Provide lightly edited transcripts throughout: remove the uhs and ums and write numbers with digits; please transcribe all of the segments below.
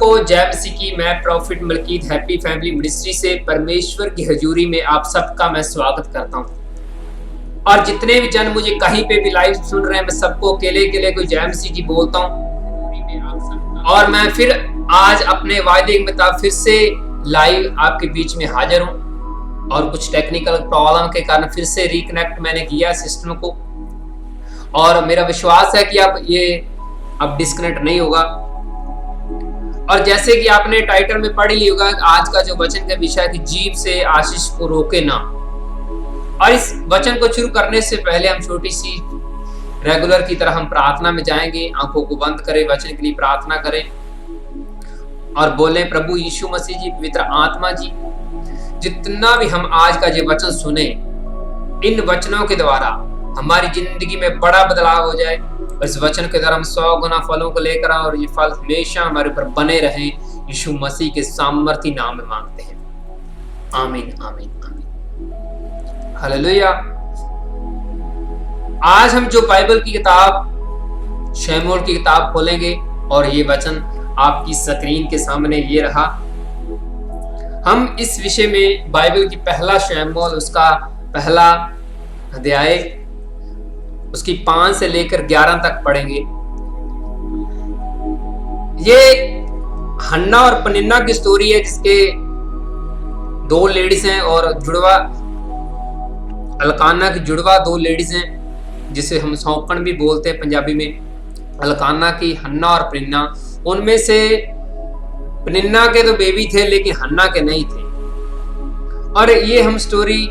सबको जय मसीह की। मैं prophet Malkit happy family ministry से परमेश्वर की हजूरी में आप सबका मैं स्वागत करता हूं। और जितने भी जन मुझे कहीं पे भी लाइव सुन रहे हैं, मैं सबको अकेले अकेले को जय मसीह की बोलता हूं। और मैं फिर आज अपने वायदे के मुताबिक फिर से लाइव आपके बीच में हाजिर हूं। और कुछ टेक्निकल प्रॉब्लम के कारण फिर से रिकनेक्ट मैंने किया सिस्टम को, और मेरा विश्वास है कि अब डिस्कनेक्ट नहीं होगा। और जैसे कि आपने टाइटल में पढ़ लिया होगा, आज का जो वचन का विषय है कि जीभ से आशीष को रोके ना। और इस वचन को शुरू करने से पहले हम छोटी सी रेगुलर की तरह हम प्रार्थना में जाएंगे। आंखों को बंद करें, वचन के लिए प्रार्थना करें और बोले, प्रभु यीशु मसीह जी, पवित्र आत्मा जी, जितना भी हम आज का ये वचन सुने, इन वचनों के द्वारा हमारी जिंदगी में बड़ा बदलाव हो जाए। इस वचन के द्वारा हम 100 गुना फलों को लेकर आए और ये फल हमेशा हमारे ऊपर बने रहे। यीशु मसीह के सामर्थी नाम में मांगते हैं, आमीन आमीन आमीन, हालेलुया। आज हम जो बाइबल की किताब शमूएल की किताब खोलेंगे और ये वचन आपकी स्क्रीन के सामने ये रहा। हम इस विषय में बाइबल की पहला शमूएल उसका पहला अध्याय उसकी 5 से लेकर 11 तक पढ़ेंगे। ये हन्ना और पनिन्ना की स्टोरी है, जिसके 2 लेडीज हैं और जुड़वा अलकाना की जुड़वा 2 लेडीज हैं, जिसे हम सौंकन भी बोलते हैं पंजाबी में। अलकाना की हन्ना और पनिन्ना, उनमें से पनिन्ना के तो बेबी थे लेकिन हन्ना के नहीं थे। और ये हम स्टोरी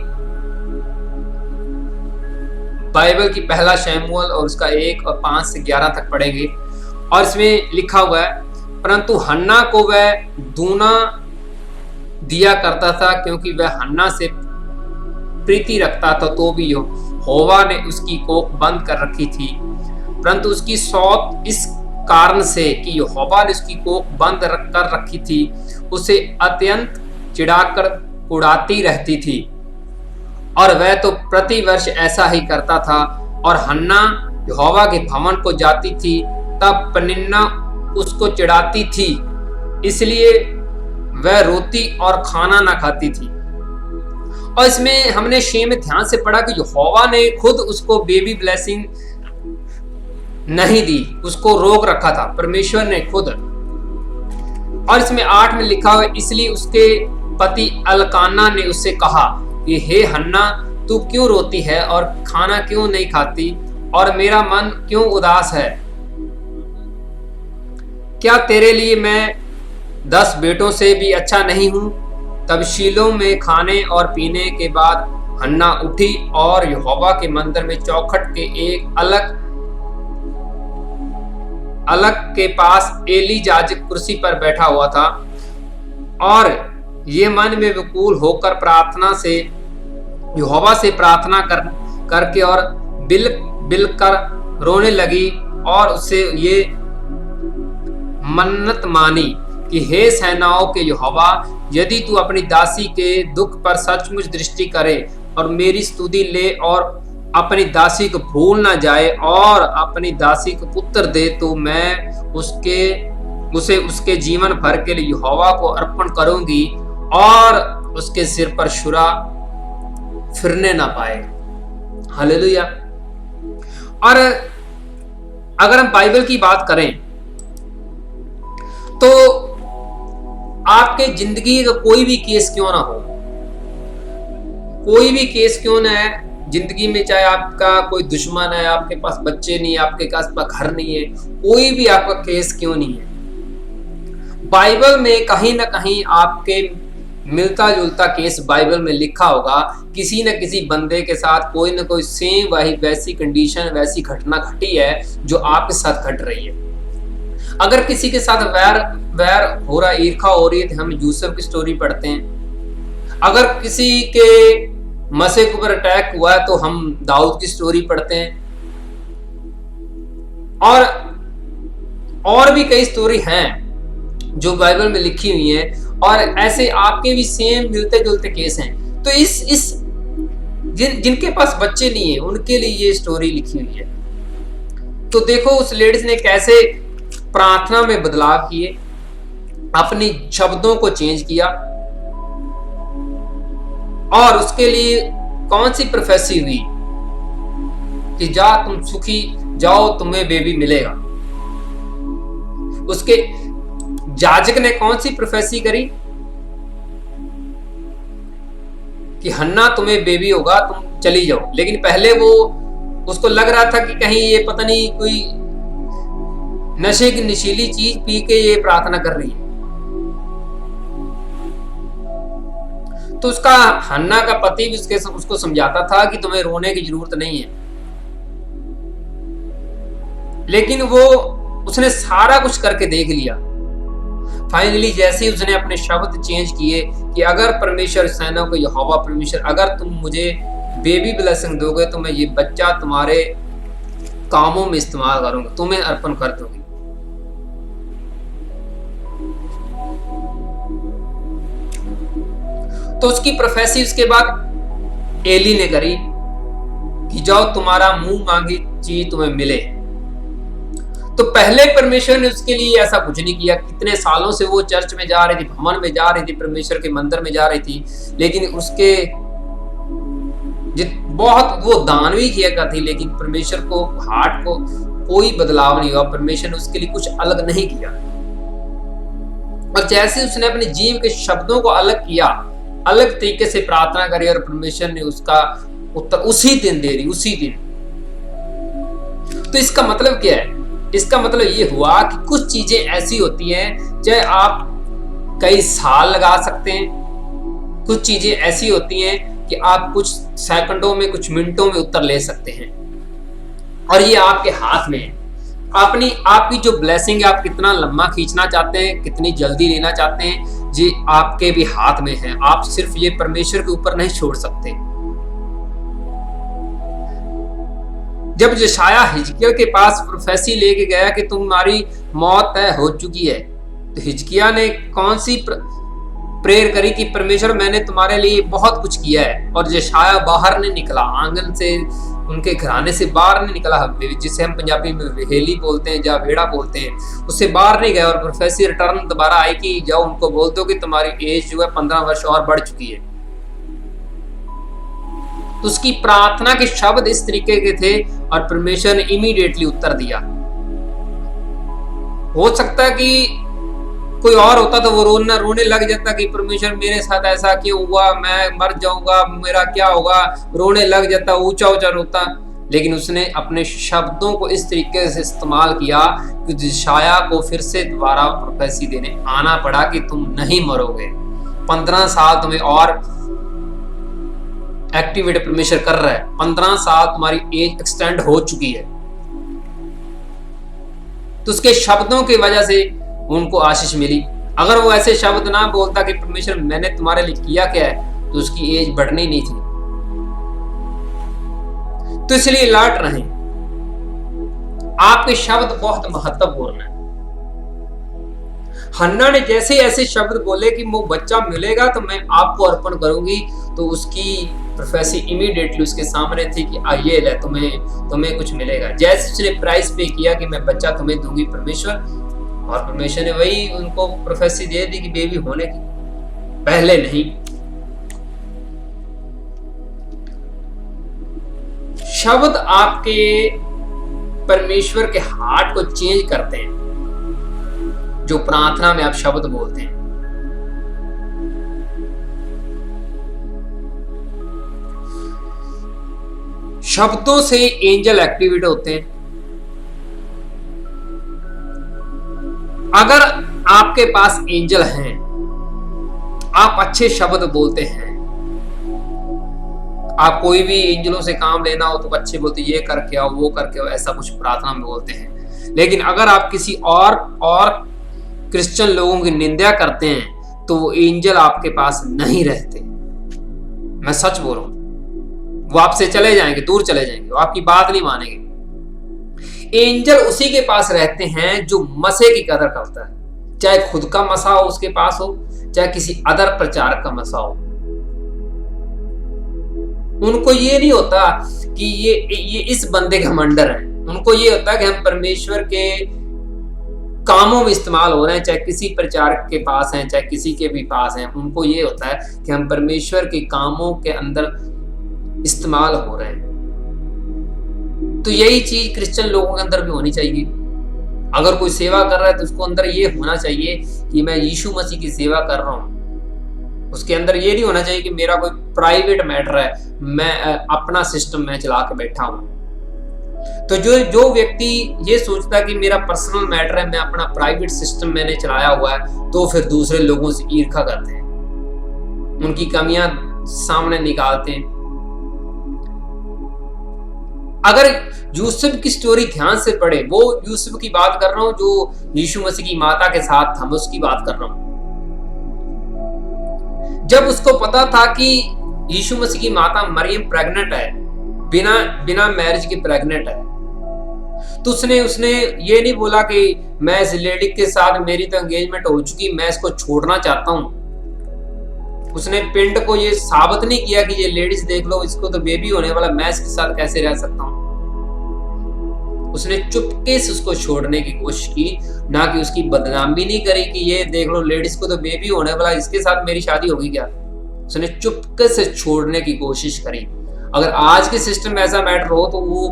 बाइबल की पहला शमूएल और उसका 1 और 5 से 11 तक पढ़ेंगे। और इसमें लिखा हुआ है, परंतु हन्ना को वह दूना दिया करता था, क्योंकि वह हन्ना से प्रीति रखता था। तो भी यहोवा ने उसकी कोख बंद कर रखी थी, परंतु उसकी सौत इस कारण से कि यहोवा ने उसकी कोख बंद कर रखी थी, उसे अत्यंत चिढ़ाकर उड़ाती रहती थी। और वह तो प्रति वर्ष ऐसा ही करता था। और हन्ना यहोवा के भवन को जाती थी, तब पनिन्ना उसको चिढ़ाती थी, इसलिए वह रोती और खाना ना खाती थी। और इसमें हमने शेम में ध्यान से पढ़ा कि यहोवा ने खुद उसको बेबी ब्लेसिंग नहीं दी, उसको रोक रखा था परमेश्वर ने खुद। और इसमें 8 में लिखा हुआ, इसलिए उसके पति अलकाना ने उससे कहा कि हे हन्ना, तू क्यों रोती है और खाना क्यों नहीं खाती, और मेरा मन क्यों उदास है? क्या तेरे लिए मैं 10 बेटों से भी अच्छा नहीं हूं? तब शीलो में खाने और पीने के बाद हन्ना उठी और यहोवा के मंदिर में चौखट के एक अलग के पास एली याजक कुर्सी पर बैठा हुआ था। और ये मन में विकूल होकर प्रार्थना से यहोवा से प्रार्थना करके और बिल कर रोने लगी, और उससे ये मन्नत मानी कि हे सेनाओं के यहोवा, यदि तू अपनी दासी के दुख पर सचमुच दृष्टि करे और मेरी स्तुति ले और अपनी दासी को भूल ना जाए और अपनी दासी को पुत्र दे, तो मैं उसे उसके जीवन भर के लिए यहोवा को अर्पण करूंगी और उसके सिर पर छुरा फिरने ना पाए। हालेलुया। और अगर हम बाइबल की बात करें तो आपके जिंदगी का कोई भी केस क्यों ना हो, कोई भी केस क्यों ना है जिंदगी में, चाहे आपका कोई दुश्मन है, आपके पास बच्चे नहीं है, आपके पास घर नहीं है, कोई भी आपका केस क्यों नहीं है, बाइबल में कहीं ना कहीं आपके मिलता जुलता केस बाइबल में लिखा होगा। किसी न किसी बंदे के साथ कोई ना कोई सेम वैसी कंडीशन, वैसी घटना घटी है जो आपके साथ घट रही है। अगर किसी के साथ वैर हो रहा, ईर्खा हो रही है, तो हम यूसुफ की स्टोरी पढ़ते हैं। अगर किसी के मसीह के ऊपर अटैक हुआ है तो हम दाऊद की स्टोरी पढ़ते हैं। और भी कई स्टोरी हैं जो बाइबल में लिखी हुई है, और ऐसे आपके भी सेम मिलते जुलते केस हैं। तो जिनके पास बच्चे नहीं है उनके लिए ये स्टोरी लिखी हुई है। तो देखो उस लेडीज ने कैसे प्रार्थना में बदलाव किए। अपनी शब्दों को चेंज किया, और उसके लिए कौन सी प्रोफेसी हुई कि जा तुम सुखी जाओ, तुम्हें बेबी मिलेगा। उसके जाजक ने कौन सी प्रोफेसी करी कि हन्ना तुम्हें बेबी होगा, तुम चली जाओ। लेकिन पहले वो उसको लग रहा था कि कहीं ये पता नहीं कोई नशे की नशीली चीज पी के ये प्रार्थना कर रही है। तो उसका हन्ना का पति भी उसको समझाता था कि तुम्हें रोने की जरूरत नहीं है, लेकिन वो उसने सारा कुछ करके देख लिया। फाइनली जैसे ही उसने अपने शब्द चेंज किए कि अगर परमेश्वर सेना को यहोवा परमेश्वर अगर तुम मुझे बेबी ब्लेसिंग दोगे तो मैं ये बच्चा तुम्हारे कामों में इस्तेमाल करूंगा, तुम्हें अर्पण कर दूंगी। तो उसकी प्रोफेसी उसके बाद एली ने करी कि जाओ तुम्हारा मुंह मांगी चीज तुम्हें मिले। तो पहले परमेश्वर ने उसके लिए ऐसा कुछ नहीं किया। कितने सालों से वो चर्च में जा रही थी, भवन में जा रही थी, परमेश्वर के मंदिर में जा रही थी, लेकिन उसके बहुत वो दान भी किया करती, लेकिन परमेश्वर को हार्ट को कोई बदलाव नहीं हुआ। परमेश्वर ने उसके लिए कुछ अलग नहीं किया। और जैसे उसने अपने जीव के शब्दों को अलग किया, अलग तरीके से प्रार्थना करी, और परमेश्वर ने उसका उत्तर उसी दिन दे दी, उसी दिन। तो इसका मतलब क्या है? इसका मतलब ये हुआ कि कुछ चीजें ऐसी होती हैं चाहे आप कई साल लगा सकते हैं, कुछ चीजें ऐसी होती हैं कि आप कुछ सेकंडों में, कुछ मिनटों में उत्तर ले सकते हैं, और ये आपके हाथ में है। आपकी जो ब्लेसिंग है, आप कितना लंबा खींचना चाहते हैं, कितनी जल्दी लेना चाहते हैं, जी आपके भी हाथ में है। आप सिर्फ ये परमेश्वर के ऊपर नहीं छोड़ सकते। जब यशायाह हिजकिय्याह के पास प्रोफेसी लेके गया कि तुम्हारी मौत तय हो चुकी है, तो हिजकिय्याह ने कौन सी प्रेयर करी कि परमेश्वर मैंने तुम्हारे लिए बहुत कुछ किया है। और यशायाह बाहर नहीं निकला, आंगन से, उनके घराने से बाहर नहीं निकला, जिसे हम पंजाबी में वेहेली बोलते हैं या वेड़ा बोलते हैं, उससे बाहर नहीं गया। और प्रोफेसी रिटर्न दोबारा आई कि जाओ उनको बोल दो कि तुम्हारी एज जो है 15 वर्ष और बढ़ चुकी है। तो उसकी प्रार्थना के शब्द इस तरीके के थे और परमेश्वर ने इमीडिएटली उत्तर दिया। हो सकता है कि कोई और होता तो वो रोने लग जाता कि परमेश्वर मेरे साथ ऐसा क्यों हुआ, मैं मर जाऊंगा, मेरा क्या होगा, रोने लग जाता, ऊंचा ऊंचा रोता। लेकिन उसने अपने शब्दों को इस तरीके से इस्तेमाल किया कि यशायाह को फिर से दोबारा प्रोफेसी देने आना पड़ा कि तुम नहीं मरोगे, 15 साल तुम्हें और एक्टिवेट परमेश्वर कर रहा है, 15 साल तुम्हारी एज एक्सटेंड हो चुकी है। तो उसके शब्दों की वजह से उनको आशीष मिली। अगर वो ऐसे शब्द ना बोलता कि परमेश्वर मैंने तुम्हारे लिए किया क्या है, तो उसकी एज बढ़नी नहीं थी। तो इसलिए अलर्ट रहें, आपके शब्द बहुत महत्वपूर्ण है। हन्ना ने जैसे ऐसे शब्द बोले कि वो बच्चा मिलेगा तो मैं आपको अर्पण करूंगी, तो उसकी प्रोफेसी इमीडिएटली उसके सामने थी कि आइए ले, तुम्हें कुछ मिलेगा। जैसे उसने प्राइस पे किया कि मैं बच्चा तुम्हें दूंगी परमेश्वर, और परमेश्वर ने वही उनको प्रोफेसी दे दी कि बेबी होने की, पहले नहीं। शब्द आपके परमेश्वर के हार्ट को चेंज करते हैं। जो प्रार्थना में आप शब्द बोलते हैं, शब्दों से एंजल एक्टिवेट होते हैं। अगर आपके पास एंजल हैं, आप अच्छे शब्द बोलते हैं, आप कोई भी एंजलों से काम लेना हो तो अच्छे बोलते, ये करके आओ, वो करके आओ, ऐसा कुछ प्रार्थना में बोलते हैं। लेकिन अगर आप किसी और क्रिश्चियन लोगों की निंदा करते हैं तो वो एंजल आपके पास नहीं रहते। मैं सच बोल रहा हूं, वो आपसे चले जाएंगे, दूर चले जाएंगे, वो आपकी बात नहीं मानेंगे। एंजल उसी के पास रहते हैं जो मसीह की कदर करता है, चाहे खुद का मसा हो उसके पास हो, चाहे किसी अदर प्रचारक का मसा हो। उनको ये नहीं होता कि ये इस बंदे का मंडर है, उनको ये होता है कि हम परमेश्वर के कामों में इस्तेमाल हो रहे हैं, चाहे किसी प्रचारक के पास हैं, चाहे किसी के भी पास हैं, उनको ये होता है कि हम परमेश्वर के कामों के अंदर इस्तेमाल हो रहे हैं। तो यही चीज क्रिश्चियन लोगों के अंदर भी होनी चाहिए। अगर कोई सेवा कर रहा है तो उसको अंदर ये होना चाहिए कि मैं यीशु मसीह की सेवा कर रहा हूं। उसके अंदर ये नहीं होना चाहिए कि मेरा कोई प्राइवेट मैटर है, मैं अपना सिस्टम में चला के बैठा हूं। तो जो व्यक्ति ये सोचता है कि मेरा पर्सनल मैटर है, मैं अपना प्राइवेट सिस्टम मैंने चलाया हुआ है, तो फिर दूसरे लोगों से ईर्ष्या करते हैं, उनकी कमियां सामने निकालते हैं। अगर यूसुफ की स्टोरी ध्यान से पढ़े, वो यूसुफ की बात कर रहा हूं जो यीशु मसीह की माता के साथ था, मैं उसकी बात कर रहा हूं। जब उसको पता था कि यीशु मसीह की माता मरियम प्रेग्नेंट है, बिना मैरिज के प्रेग्नेंट है, तो उसने ये नहीं बोला कि मैं इस लेडी के साथ, मेरी तो एंगेजमेंट हो चुकी, मैं इसको छोड़ना चाहता हूं। उसने पिंड को ये साबित नहीं किया कि ये लेडीज देख लो, इसको तो बेबी होने वाला, मैं इसके साथ कैसे रह सकता हूं। उसने चुपके से उसको छोड़ने की कोशिश की, ना कि उसकी बदनामी नहीं करी कि ये देख लो लेडीज को तो बेबी होने वाला, इसके साथ मेरी शादी होगी क्या। उसने चुपके से छोड़ने की कोशिश करी। अगर आज के सिस्टम में ऐसा मैटर हो तो वो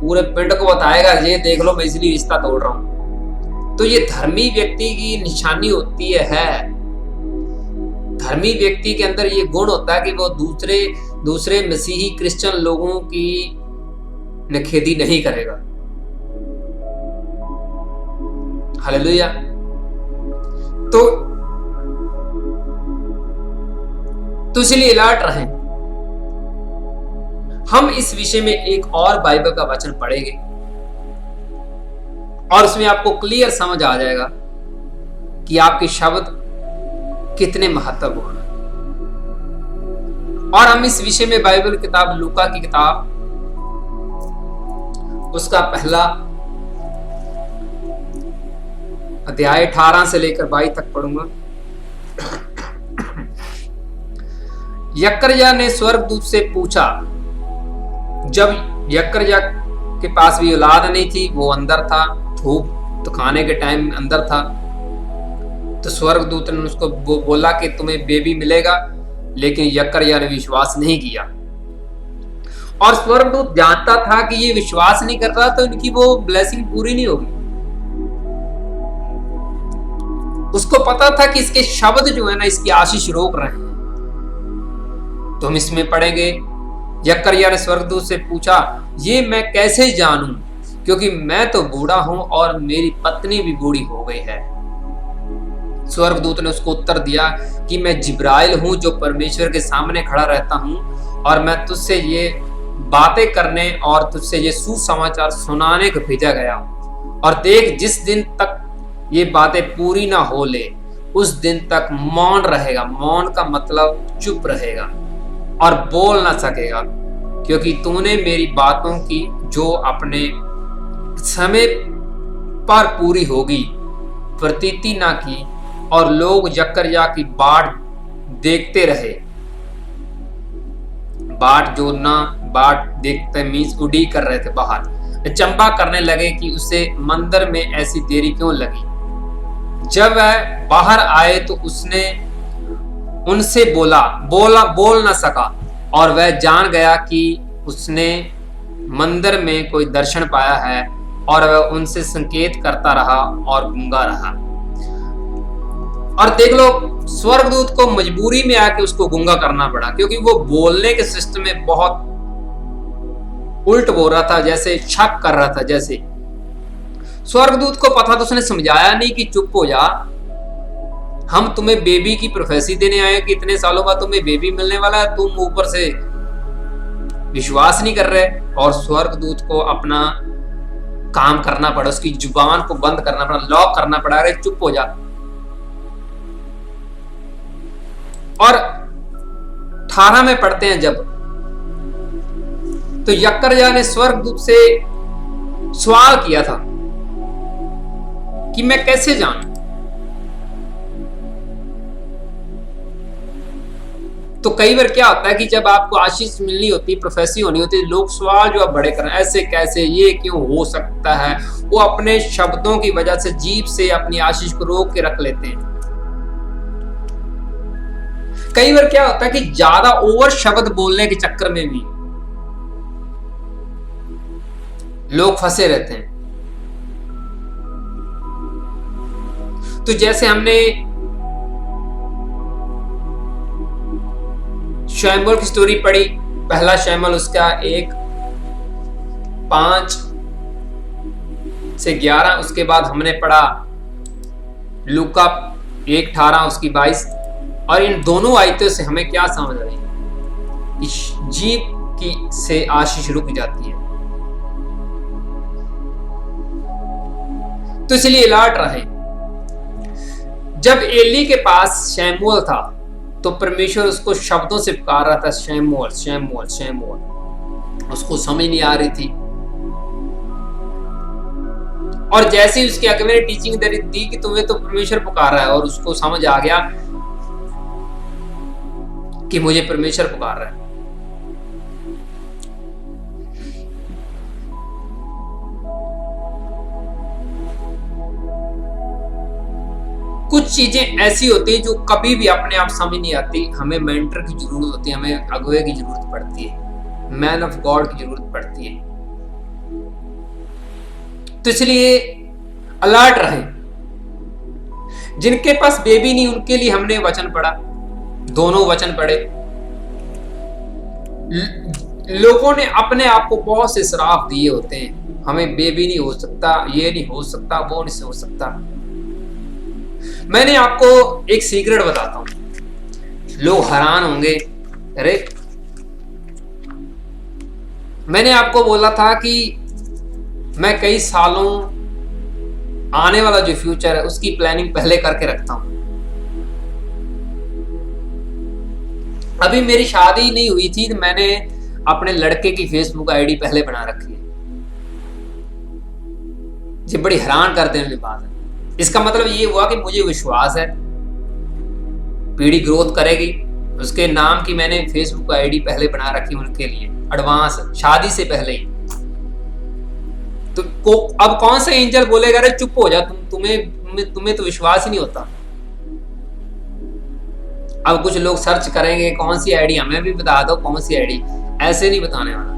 पूरे पिंड को बताएगा, ये देख लो मैं इसलिए रिश्ता तोड़ रहा हूं। तो ये धर्मी व्यक्ति की निशानी होती है। धर्मी व्यक्ति के अंदर ये गुण होता है कि वो दूसरे मसीही क्रिश्चियन लोगों की निखेधी नहीं करेगा। हालेलुया। तो इसलिए अलर्ट रहें। हम इस विषय में एक और बाइबल का वचन पढ़ेंगे और उसमें आपको क्लियर समझ आ जाएगा कि आपके शब्द कितने महत्वपूर्ण हैं। और हम इस विषय में बाइबल किताब लूका की किताब उसका पहला अध्याय 18 से लेकर 22 तक पढ़ूंगा। यकरया ने स्वर्गदूत से पूछा, जब यकरया के पास भी औलाद नहीं थी, वो अंदर था, धूप तो खाने के टाइम अंदर था, तो स्वर्गदूत ने उसको बोला कि तुम्हें बेबी मिलेगा, लेकिन यकरया ने विश्वास नहीं किया। और स्वर्गदूत जानता था कि ये विश्वास नहीं कर रहा तो इनकी वो ब्लेसिंग पूरी नहीं होगी। उसको पता था कि इसके शब्द जो है ना, इसकी आशीष रोक रहे हैं। तो हम इसमें पढ़ेंगे, यकरया ने स्वर्गदूत से पूछा, ये मैं कैसे जानूं, क्योंकि मैं तो बूढ़ा हूं और मेरी पत्नी भी बूढ़ी हो गई है। स्वर्गदूत ने उसको उत्तर दिया कि मैं जिब्राइल हूं, जो परमेश्वर के सामने खड़ा रहता हूं, और मैं तुझसे ये बातें करने और तुझसे ये सुसमाचार सुनाने को भेजा गया हूं। और देख, जिस दिन तक ये बातें पूरी ना हो ले, उस दिन तक मौन रहेगा। मौन का मतलब चुप रहेगा और बोल ना सकेगा, क्योंकि तूने मेरी बातों की जो अपने समय पर पूरी होगी प्रतीति ना की। और लोग यकरया की बाट देखते रहे। बाट जोड़ना, बाट देखते मीन्स उड़ी कर रहे थे बाहर, चंबा करने लगे कि उसे मंदिर में ऐसी देरी क्यों लगी। जब वह बाहर आए तो उसने उनसे बोल न सका, और वह जान गया कि उसने मंदिर में कोई दर्शन पाया है, और वह उनसे संकेत करता रहा और गूंगा रहा। और देख लो, स्वर्गदूत को मजबूरी में आके उसको गूंगा करना पड़ा, क्योंकि वो बोलने के सिस्टम में बहुत उल्ट बोल रहा था, जैसे शक कर रहा था। जैसे स्वर्गदूत को पता, तो उसने समझाया नहीं कि चुप हो जा, हम तुम्हें बेबी की प्रोफेसी देने आए कि इतने सालों बाद तुम्हें बेबी मिलने वाला है, तुम ऊपर से विश्वास नहीं कर रहे। और स्वर्गदूत को अपना काम करना पड़ा, उसकी जुबान को बंद करना पड़ा, लॉक करना पड़ा, अरे चुप हो जा। और 18 में पढ़ते हैं, जब तो यकरया ने स्वर्गदूत से सवाल किया था कि मैं कैसे जानूं। तो कई बार क्या होता है कि जब आपको आशीष मिलनी होती है, प्रोफेसी होनी होती है, लोग सवाल जो आप बड़े कर ऐसे कैसे, ये क्यों हो सकता है, वो अपने शब्दों की वजह से जीभ से अपनी आशीष को रोक के रख लेते हैं। कई बार क्या होता है कि ज्यादा ओवर शब्द बोलने के चक्कर में भी लोग फंसे रहते हैं। तो जैसे हमने शैमुअल की स्टोरी पढ़ी, पहला शैमुअल उसका 1:5 से 11, उसके बाद हमने पढ़ा लूका 1:18 उसकी 22, और इन दोनों आयतों से हमें क्या समझ आई कि जीभ की से आशीष रुक जाती है। तो इसलिए अलर्ट रहे। जब एली के पास शैमुअल था तो परमेश्वर उसको शब्दों से पुकार रहा था, शैमुअल शैमुअल शैमुअल। उसको समझ नहीं आ रही थी, और जैसे ही उसके आगे मैंने टीचिंग दी कि तुम्हें तो परमेश्वर पुकार रहा है, और उसको समझ आ गया कि मुझे परमेश्वर पुकार रहा है। कुछ चीजें ऐसी होती है जो कभी भी अपने आप समझ नहीं आती। हमें मेंटर की जरूरत होती है, हमें अगुवे की जरूरत पड़ती है, मैन ऑफ गॉड की जरूरत पड़ती है। तो इसलिए अलर्ट रहें। जिनके पास बेबी नहीं उनके लिए हमने वचन पढ़ा, दोनों वचन पढ़े। लोगों ने अपने आप को बहुत से श्राप दिए होते हैं, हमें बेबी नहीं हो सकता, ये नहीं हो सकता, वो नहीं हो सकता। मैंने आपको एक सीक्रेट बताता हूं, लोग हैरान होंगे। अरे मैंने आपको बोला था कि मैं कई सालों आने वाला जो फ्यूचर है उसकी प्लानिंग पहले करके रखता हूं। अभी मेरी शादी नहीं हुई थी तो मैंने अपने लड़के की फेसबुक आईडी पहले बना रखी है। ये बड़ी हैरान कर देने वाली बात है। इसका मतलब ये हुआ कि मुझे विश्वास है पीढ़ी ग्रोथ करेगी, उसके नाम की मैंने फेसबुक आईडी पहले बना रखी उनके लिए, एडवांस, शादी से पहले ही। तो अब कौन सा एंजल बोलेगा अरे चुप हो जा, तुम्हें तो विश्वास ही नहीं होता। अब कुछ लोग सर्च करेंगे कौन सी आईडी, हमें भी बता दो कौन सी आईडी। ऐसे नहीं बताने वाला।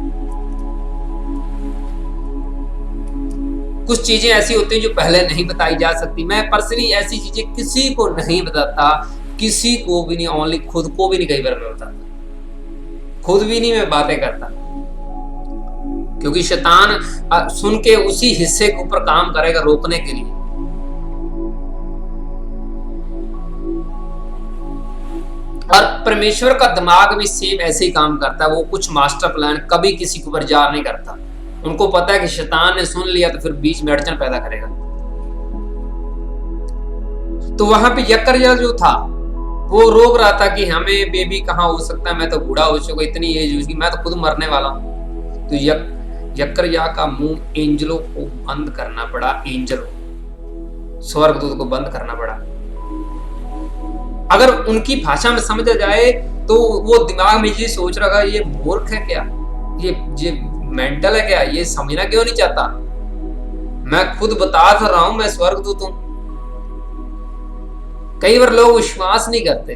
कुछ चीजें ऐसी होती हैं जो पहले नहीं बताई जा सकती। मैं पर्सनली ऐसी चीजें किसी को नहीं बताता, किसी को भी नहीं, ओनली खुद को भी नहीं कई बार मैं बताता, खुद भी नहीं मैं बातें करता, क्योंकि शैतान सुन के उसी हिस्से के ऊपर काम करेगा रोकने के लिए। और परमेश्वर का दिमाग भी सेम ऐसे ही काम करता है। वो कुछ मास्टर प्लान कभी किसी के ऊपर जार नहीं करता। उनको पता है कि शैतान ने सुन लिया तो फिर बीच में अड़चन पैदा करेगा। तो वहां पे यकरया जो था वो रोक रहा था कि हमें बेबी कहाँ हो सकता है, मैं तो बूढ़ा हो चुका, इतनी एज हुई, मैं तो खुद मरने वाला हूं। तो यकरया का मुंह एंजलों को बंद करना पड़ा, एंजलों स्वर्गदूत को बंद करना पड़ा। अगर उनकी भाषा में समझ जाए तो वो दिमाग में ये सोच रहा है ये मूर्ख है क्या, ये मेंटल है क्या, ये समझना क्यों नहीं चाहता। मैं खुद बता तो रहा हूं मैं स्वर्गदूत हूं। कई बार लोग विश्वास नहीं करते।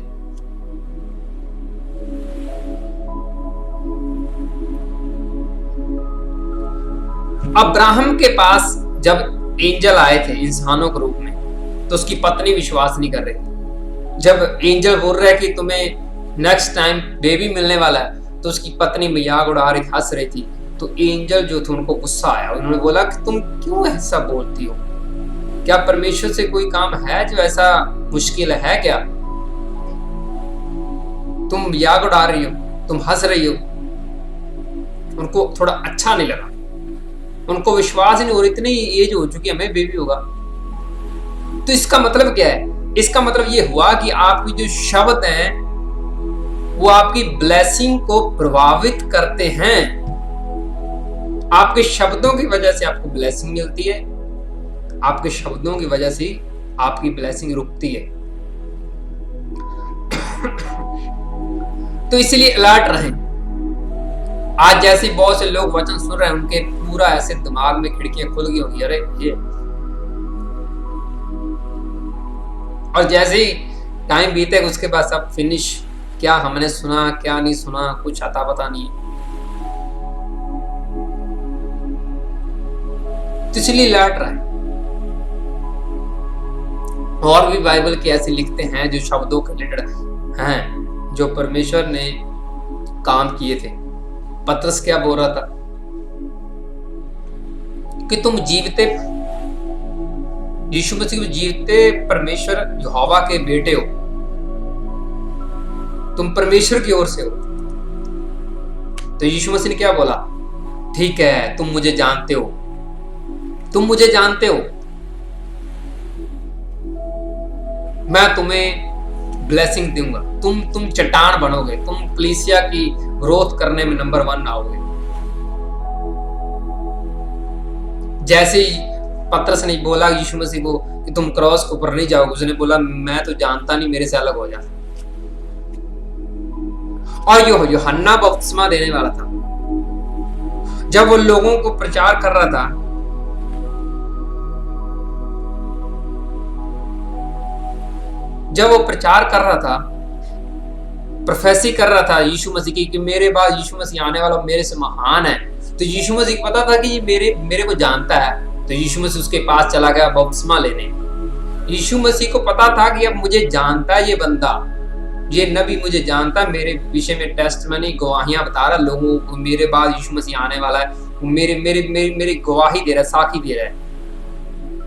अब्राहम के पास जब एंजल आए थे इंसानों के रूप में तो उसकी पत्नी विश्वास नहीं कर रही थी। जब एंजल बोल रहा है कि तुम्हें नेक्स्ट टाइम बेबी मिलने वाला है तो उसकी पत्नी मजाक उड़ा रही, हंस रही थी। तो एंजल जो थे उनको गुस्सा आया, उन्होंने बोला कि तुम क्यों ऐसा बोलती हो, क्या परमेश्वर से कोई काम है जो ऐसा मुश्किल है क्या, तुम मजाक उड़ा रही हो, तुम हंस रही हो। उनको थोड़ा अच्छा नहीं लगा, उनको विश्वास ही नहीं हो रहा, इतनी एज हो चुकी हमें बेबी होगा। तो इसका मतलब क्या है, इसका मतलब ये हुआ कि आपकी जो शब्द हैं वो आपकी ब्लेसिंग को प्रभावित करते हैं। आपके शब्दों की वजह से आपको ब्लेसिंग मिलती है, आपके शब्दों की वजह से आपकी ब्लेसिंग रुकती है। तो इसलिए अलर्ट रहें। आज जैसे बहुत से लोग वचन सुन रहे हैं, उनके पूरा ऐसे दिमाग में खिड़कियां खुल गई होंगी, अरे ये, और जैसे ही टाइम बीतेगा उसके बाद सब फिनिश, क्या हमने सुना क्या नहीं सुना, कुछ अता पता नहीं। तो इसलिए अलर्ट रहे। और भी बाइबल के ऐसे लिखते हैं जो शब्दों के रिलेटेड हैं, जो परमेश्वर ने काम किए थे। पतरस क्या बोल रहा था कि तुम जीवते, यीशु मसीह जीवते परमेश्वर यहोवा के बेटे हो, तुम परमेश्वर की ओर से हो। तो यीशु मसीह ने क्या बोला, ठीक है तुम मुझे जानते हो, तुम मुझे जानते हो, मैं तुम्हें ब्लेसिंग दूंगा, तुम चट्टान बनोगे, तुम कलीसिया की ग्रोथ करने में नंबर 1 आओगे। जैसे ही पतरस ने बोला यीशु मसीह को कि तुम क्रॉस के ऊपर नहीं जाओगे, उसने बोला मैं तो जानता नहीं, मेरे से अलग हो जा। और यूहन्ना बपतिस्मा देने वाला था, जब वो लोगों को प्रचार कर रहा था, जब वो प्रचार कर रहा था, प्रोफेसी कर रहा था यीशु मसीह की कि मेरे बाद यीशु मसीह आने वाला मेरे से महान है, तो यीशु मसीह को पता था कि ये मेरे को जानता है। तो यीशु मसीह उसके पास चला गया बपतिस्मा लेने। यीशु मसीह को पता था कि अब मुझे जानता है ये बंदा, ये नबी मुझे जानता है, मेरे विषय में टेस्टमनी गवाहियां बता रहा लोगों को, मेरे बाद यीशु मसीह आने वाला है, मेरी गवाही दे रहा है, साखी दे रहा है।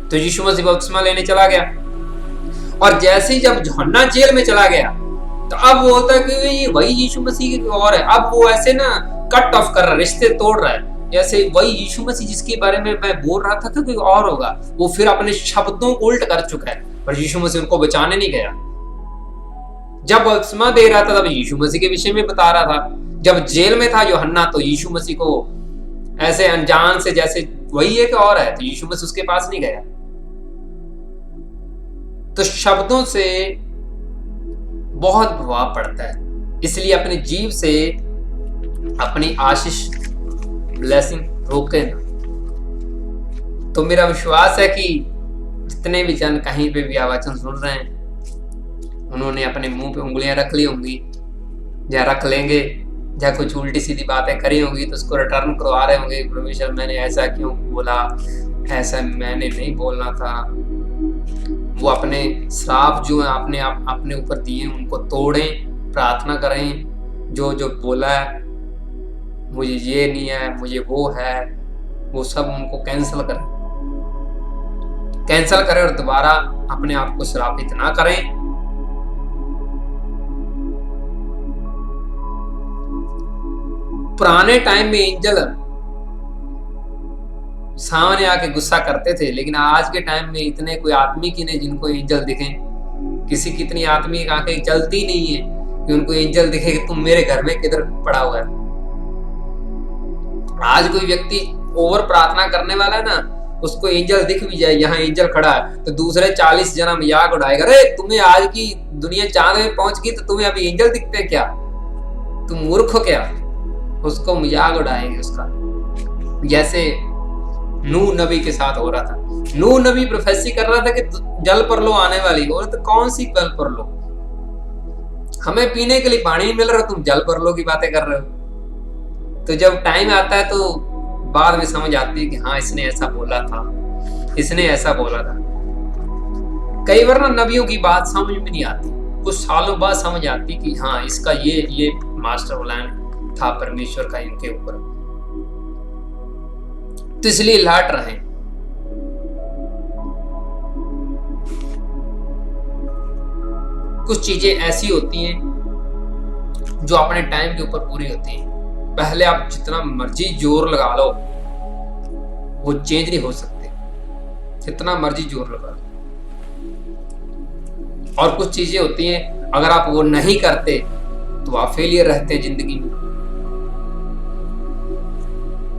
तो यीशु मसीह बपतिस्मा लेने चला गया। और जैसे ही जब यूहन्ना जेल में चला गया, तो अब वो होता है कि ये वही यीशु मसीह की और है। अब वो ऐसे ना कट ऑफ कर रहा है, रिश्ते तोड़ रहा है, जैसे वही यीशु मसीह जिसके बारे में मैं बोल रहा था कि कोई और होगा, वो फिर अपने शब्दों को उल्ट कर चुका है। पर यीशु मसीह उनको बचाने नहीं गया। जब बपतिस्मा दे रहा था तब यीशु मसीह के विषय में बता रहा था, जब जेल में था यूहन्ना तो यीशु मसीह को ऐसे अनजान से जैसे वही है कि और है, तो यीशु मसीह उसके पास नहीं गया। तो शब्दों से बहुत प्रभाव पड़ता है, इसलिए अपने जीव से अपनी आशीष ब्लेसिंग रोके ना। तो मेरा विश्वास है कि जितने भी जन कहीं पे भी वचन सुन रहे हैं, उन्होंने अपने मुंह पे उंगलियां रख ली होंगी, या रख लेंगे, या कुछ उल्टी सीधी बातें करी होंगी तो उसको रिटर्न करवा रहे होंगे, परमेश्वर मैंने ऐसा क्यों बोला, ऐसा मैंने नहीं बोलना था। वो अपने श्राप जो आपने अपने ऊपर दिए उनको तोड़ें, प्रार्थना करें, जो जो बोला है मुझे ये नहीं है, मुझे वो है, वो सब उनको कैंसिल करें और दोबारा अपने आप को श्रापित ना करें। पुराने टाइम में एंजल सामने आके गुस्सा करते थे, लेकिन आज के टाइम में इतने कोई आदमी की नहीं जिनको एंजल दिखे। किसी की इतनी आदमी आंखें चलती नहीं है कि उनको एंजल दिखे कि तुम मेरे घर में किधर पड़ा हुआ है। आज कोई व्यक्ति ओवर प्रार्थना करने वाला है ना, उसको एंजल दिख भी जाए यहाँ एंजल खड़ा है, तो दूसरे 40 जना मजाक उड़ाएगा, अरे तुम्हें आज की दुनिया चांद में पहुंच गई तो तुम्हें अभी एंजल दिखते क्या, तुम मूर्ख हो क्या, उसको मजाक उड़ाएंगे उसका। जैसे नूह नबी के साथ हो रहा था। नूह नबी प्रोफेसी कर रहा था कि जल पर लो आने वाली हो, तो कौन सी जल पर लो, हमें पीने के लिए पानी नहीं मिल रहा, तुम जल पर लो की बातें कर रहे हो। तो जब टाइम आता है तो बाद में समझ आती है कि हाँ इसने ऐसा बोला था, इसने ऐसा बोला था। कई बार ना नबियों की बात समझ में नहीं आती, कुछ सालों बाद समझ आती कि हाँ इसका ये मास्टर प्लान था परमेश्वर का इनके ऊपर। तो इसलिए अलर्ट रहें। कुछ चीजें ऐसी होती हैं जो अपने टाइम के ऊपर पूरी होती हैं। पहले आप जितना मर्जी जोर लगा लो वो चेंज नहीं हो सकते, जितना मर्जी जोर लगा लो। और कुछ चीजें होती हैं अगर आप वो नहीं करते तो आप फेलियर रहते हैं जिंदगी में।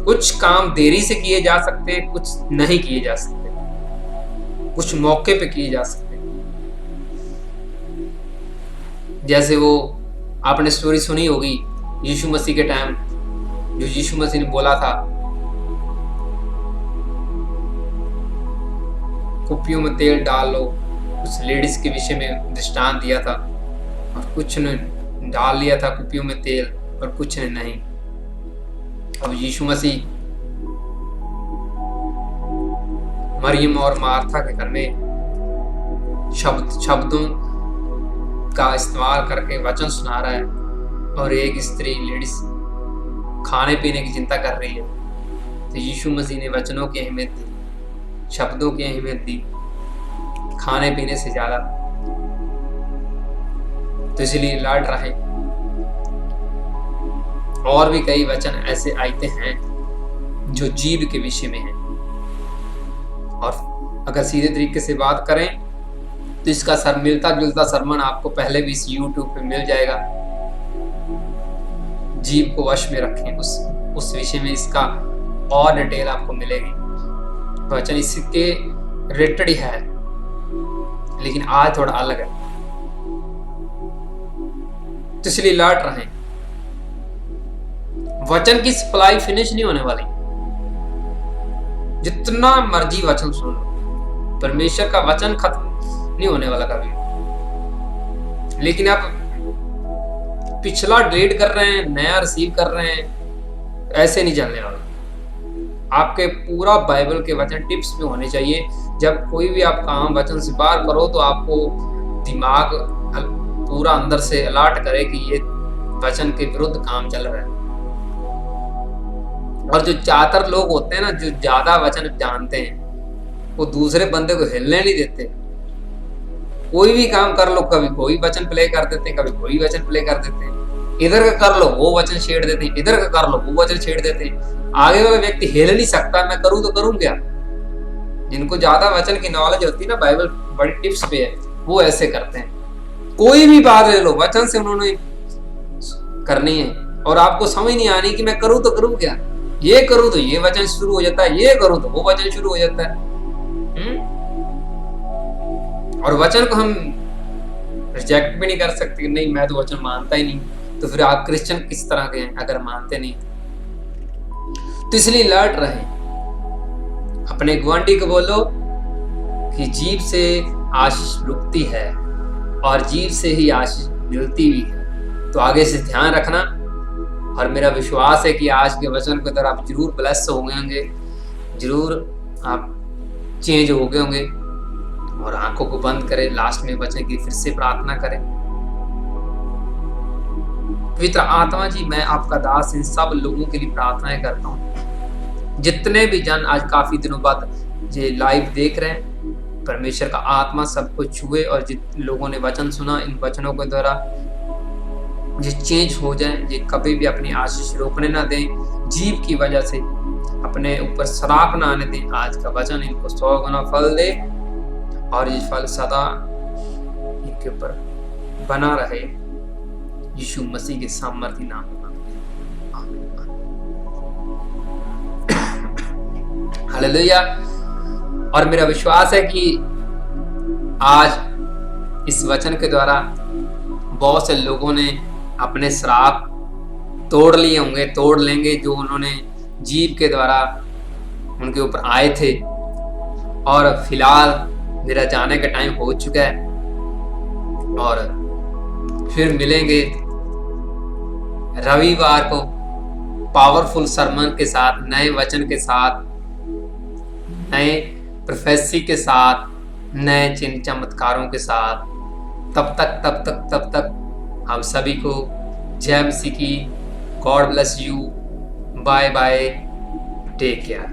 कुछ काम देरी से किए जा सकते हैं, कुछ नहीं किए जा सकते, कुछ मौके पे किए जा सकते। जैसे वो आपने स्टोरी सुनी होगी यीशु मसीह के टाइम, जो यीशु मसीह ने बोला था कुप्पियों में तेल डाल लो, उस लेडीज के विषय में दृष्टांत दिया था, और कुछ ने डाल लिया था कुप्पियों में तेल और कुछ ने नहीं। अब यीशु मसीह मरियम और मार्था के घर में शब्दों का इस्तेमाल करके वचन सुना रहा है, और एक स्त्री लेडीज खाने पीने की चिंता कर रही है। तो यीशु मसीह ने वचनों की अहमियत दी, शब्दों की अहमियत दी खाने पीने से ज्यादा। तो इसलिए लड़ रहे। और भी कई वचन ऐसे आयते हैं जो जीव के विषय में हैं, और अगर सीधे तरीके से बात करें तो इसका मिलता जुलता सरमन आपको पहले भी इस YouTube पे मिल जाएगा। जीव को वश में रखें, उस विषय में इसका और डिटेल आपको मिलेगी। वचन इसके रिलेटेड ही है, लेकिन आज थोड़ा अलग है, तो इसलिए लौट रहे। वचन की सप्लाई फिनिश नहीं होने वाली। जितना मर्जी वचन सुन लो, परमेश्वर का वचन खत्म नहीं होने वाला कभी। लेकिन आप पिछला डिलीट कर रहे हैं, नया रिसीव कर रहे हैं, ऐसे नहीं चलने वाला। आपके पूरा बाइबल के वचन टिप्स में होने चाहिए। जब कोई भी आप काम वचन से बाहर करो तो आपको दिमाग पूरा अंदर से अलर्ट करे कि ये वचन के विरुद्ध काम चल रहा है। और जो ज्यादातर लोग होते हैं ना, जो ज्यादा वचन जानते हैं, वो दूसरे बंदे को हिलने नहीं देते। कोई भी काम कर लो, कभी कोई वचन प्ले कर देते हैं, कभी कोई वचन प्ले कर देते हैं। इधर का कर लो वो वचन छेड़ देते हैं, इधर का कर लो वो वचन छेड़ देते हैं। आगे वाला व्यक्ति हिल नहीं सकता, मैं करूं तो करूं क्या। जिनको ज्यादा वचन की नॉलेज होती है ना, बाइबल बड़ी टिप्स पे है, वो ऐसे करते हैं। कोई भी बात ले लो, वचन से उन्होंने करनी है, और आपको समझ नहीं आनी कि मैं करूं तो करूं क्या। ये करूं तो ये वचन शुरू हो जाता है, ये करूं तो वो वचन शुरू हो जाता है। और वचन को हम रिजेक्ट भी नहीं कर सकते, नहीं मैं तो वचन मानता ही नहीं। तो फिर आप क्रिश्चियन किस तरह के हैं अगर मानते नहीं। तो इसलिए लड़ रहे। अपने गुआंढी को बोलो कि जीव से आशीष रुकती है और जीव से ही आशीष मिलती भी है। तो आगे से ध्यान रखना। और मेरा विश्वास है कि आज के वचन के द्वारा आप जरूर ब्लेस हो गए होंगे, जरूर आप चेंज हो गए होंगे। और आंखों को बंद करें, लास्ट में वचन की फिर से प्रार्थना करें। पवित्र आत्मा जी, मैं आपका दास इन सब लोगों के लिए प्रार्थनाएं करता हूँ। जितने भी जन आज काफी दिनों बाद ये लाइव देख रहे हैं, परमेश्वर का आत्मा सबको छुए, और जिन लोगों ने वचन सुना, इन वचनों के द्वारा ये चेंज हो जाए, ये कभी भी अपनी आशीष रोकने ना दें, जीव की वजह से अपने ऊपर श्राप ना आने दें। आज का वचन इनको 100 गुना फल दे, और ये फल सदा इनके ऊपर बना रहे। यीशु मसीह के सामर्थ्य नाम में हालेलुया। और मेरा विश्वास है कि आज इस वचन के द्वारा बहुत से लोगों ने अपने श्राप तोड़ लिए होंगे, तोड़ लेंगे, जो उन्होंने जीव के द्वारा उनके ऊपर आए थे। और फिलहाल मेरा जाने का टाइम हो चुका है, और फिर मिलेंगे रविवार को पावरफुल सरमन के साथ, नए वचन के साथ, नए प्रोफेसी के साथ, नए चिन्ह चमत्कारों के साथ। तब तक हम सभी को जय मसीह की। God bless you. Bye bye, take care.